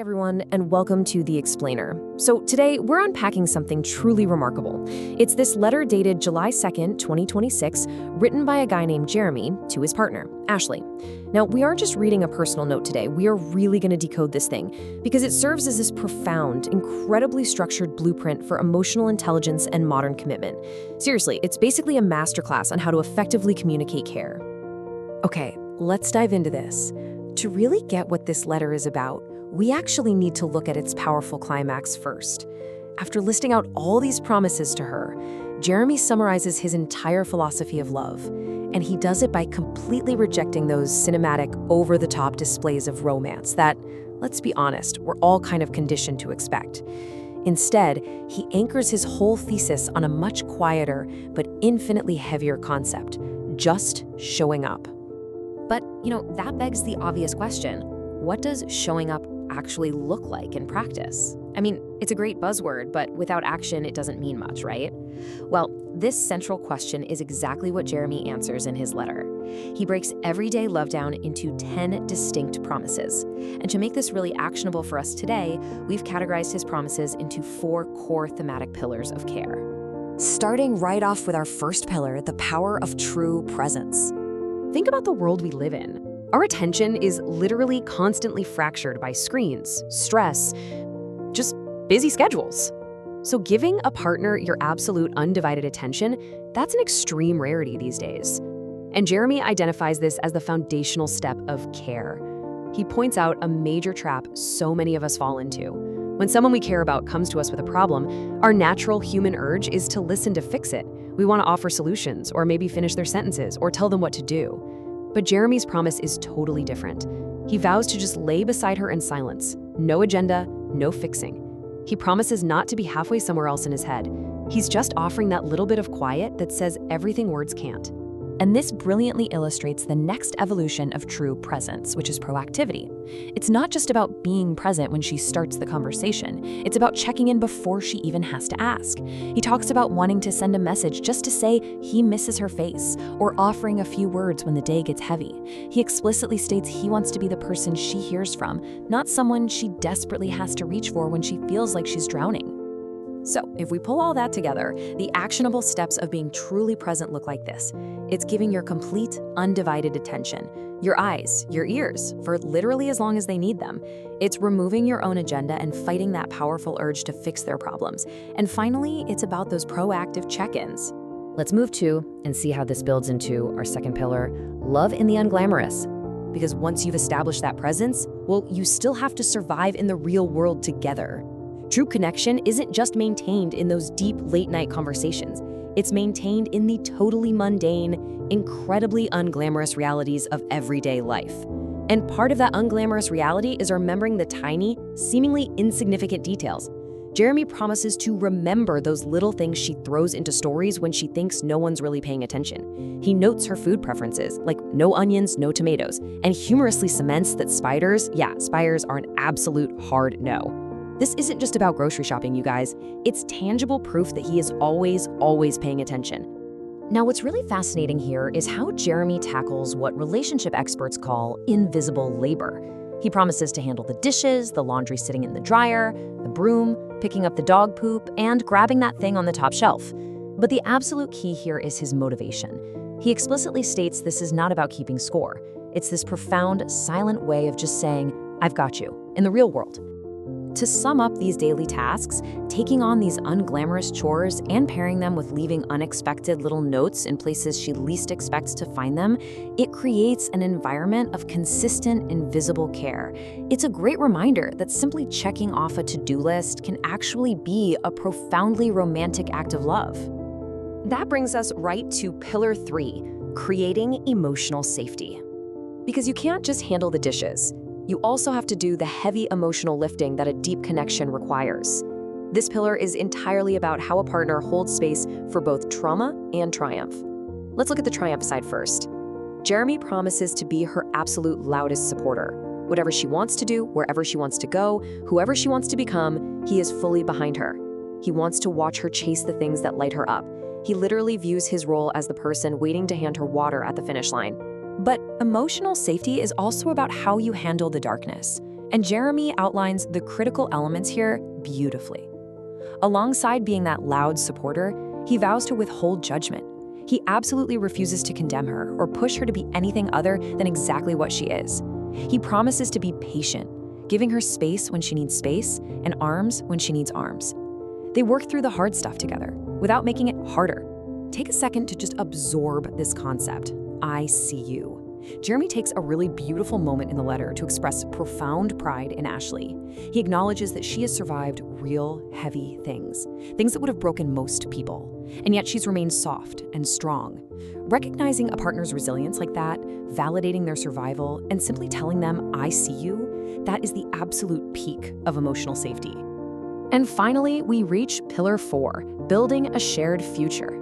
everyone, and welcome to The Explainer. So today, we're unpacking something truly remarkable. It's this letter dated July 2nd, 2026, written by a guy named Jeremy to his partner, Ashley. Now, we aren't just reading a personal note today. We are really going to decode this thing because it serves as this profound, incredibly structured blueprint for emotional intelligence and modern commitment. Seriously, it's basically a masterclass on how to effectively communicate care. Okay, let's dive into this. To really get what this letter is about, we actually need to look at its powerful climax first. After listing out all these promises to her, Jeremy summarizes his entire philosophy of love, and he does it by completely rejecting those cinematic, over-the-top displays of romance that, let's be honest, we're all kind of conditioned to expect. Instead, he anchors his whole thesis on a much quieter but infinitely heavier concept: just showing up. But, that begs the obvious question. What does showing up actually look like in practice? I mean, it's a great buzzword, but without action, it doesn't mean much, right? Well, this central question is exactly what Jeremy answers in his letter. He breaks everyday love down into 10 distinct promises. And to make this really actionable for us today, we've categorized his promises into 4 core thematic pillars of care. Starting right off with our first pillar, the power of true presence. Think about the world we live in. Our attention is literally constantly fractured by screens, stress, just busy schedules. So giving a partner your absolute undivided attention, that's an extreme rarity these days. And Jeremy identifies this as the foundational step of care. He points out a major trap so many of us fall into. When someone we care about comes to us with a problem, our natural human urge is to listen to fix it. We want to offer solutions, or maybe finish their sentences, or tell them what to do. But Jeremy's promise is totally different. He vows to just lay beside her in silence. No agenda, no fixing. He promises not to be halfway somewhere else in his head. He's just offering that little bit of quiet that says everything words can't. And this brilliantly illustrates the next evolution of true presence, which is proactivity. It's not just about being present when she starts the conversation. It's about checking in before she even has to ask. He talks about wanting to send a message just to say he misses her face, or offering a few words when the day gets heavy. He explicitly states he wants to be the person she hears from, not someone she desperately has to reach for when she feels like she's drowning. So, if we pull all that together, the actionable steps of being truly present look like this. It's giving your complete, undivided attention, your eyes, your ears, for literally as long as they need them. It's removing your own agenda and fighting that powerful urge to fix their problems. And finally, it's about those proactive check-ins. Let's move to and see how this builds into our second pillar, love in the unglamorous. Because once you've established that presence, well, you still have to survive in the real world together. True connection isn't just maintained in those deep late-night conversations. It's maintained in the totally mundane, incredibly unglamorous realities of everyday life. And part of that unglamorous reality is remembering the tiny, seemingly insignificant details. Jeremy promises to remember those little things she throws into stories when she thinks no one's really paying attention. He notes her food preferences, like no onions, no tomatoes, and humorously cements that spiders are an absolute hard no. This isn't just about grocery shopping, you guys. It's tangible proof that he is always paying attention. Now, what's really fascinating here is how Jeremy tackles what relationship experts call invisible labor. He promises to handle the dishes, the laundry sitting in the dryer, the broom, picking up the dog poop, and grabbing that thing on the top shelf. But the absolute key here is his motivation. He explicitly states this is not about keeping score. It's this profound, silent way of just saying, I've got you, in the real world. To sum up these daily tasks, taking on these unglamorous chores and pairing them with leaving unexpected little notes in places she least expects to find them, it creates an environment of consistent, invisible care. It's a great reminder that simply checking off a to-do list can actually be a profoundly romantic act of love. That brings us right to pillar 3, creating emotional safety. Because you can't just handle the dishes. You also have to do the heavy emotional lifting that a deep connection requires. This pillar is entirely about how a partner holds space for both trauma and triumph. Let's look at the triumph side first. Jeremy promises to be her absolute loudest supporter. Whatever she wants to do, wherever she wants to go, whoever she wants to become, he is fully behind her. He wants to watch her chase the things that light her up. He literally views his role as the person waiting to hand her water at the finish line. But emotional safety is also about how you handle the darkness. And Jeremy outlines the critical elements here beautifully. Alongside being that loud supporter, he vows to withhold judgment. He absolutely refuses to condemn her or push her to be anything other than exactly what she is. He promises to be patient, giving her space when she needs space and arms when she needs arms. They work through the hard stuff together without making it harder. Take a second to just absorb this concept. I see you. Jeremy takes a really beautiful moment in the letter to express profound pride in Ashley. He acknowledges that she has survived real, heavy things that would have broken most people, and yet she's remained soft and strong. Recognizing a partner's resilience like that, validating their survival, and simply telling them, I see you, that is the absolute peak of emotional safety. And finally, we reach Pillar 4, building a shared future.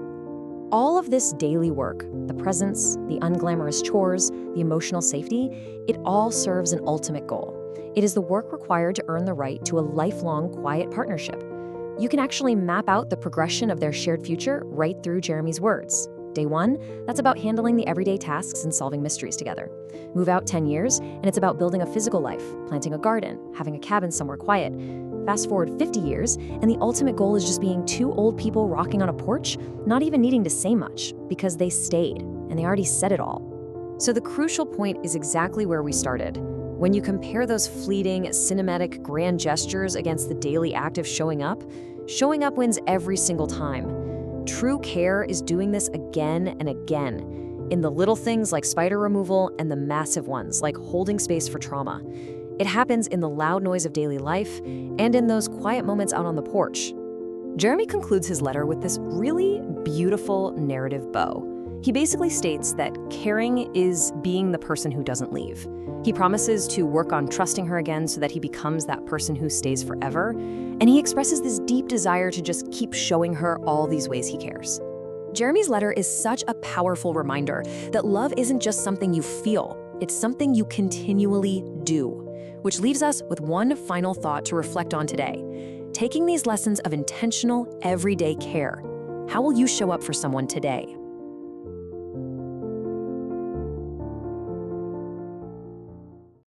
All of this daily work, the presence, the unglamorous chores, the emotional safety, it all serves an ultimate goal. It is the work required to earn the right to a lifelong quiet partnership. You can actually map out the progression of their shared future right through Jeremy's words. Day 1, that's about handling the everyday tasks and solving mysteries together. Move out 10 years, and it's about building a physical life, planting a garden, having a cabin somewhere quiet. Fast forward 50 years, and the ultimate goal is just being two old people rocking on a porch, not even needing to say much, because they stayed, and they already said it all. So the crucial point is exactly where we started. When you compare those fleeting, cinematic, grand gestures against the daily act of showing up wins every single time. True care is doing this again and again, in the little things like spider removal and the massive ones like holding space for trauma. It happens in the loud noise of daily life and in those quiet moments out on the porch. Jeremy concludes his letter with this really beautiful narrative bow. He basically states that caring is being the person who doesn't leave. He promises to work on trusting her again so that he becomes that person who stays forever, and he expresses this deep desire to just keep showing her all these ways he cares. Jeremy's letter is such a powerful reminder that love isn't just something you feel, it's something you continually do. Which leaves us with one final thought to reflect on today. Taking these lessons of intentional, everyday care, how will you show up for someone today?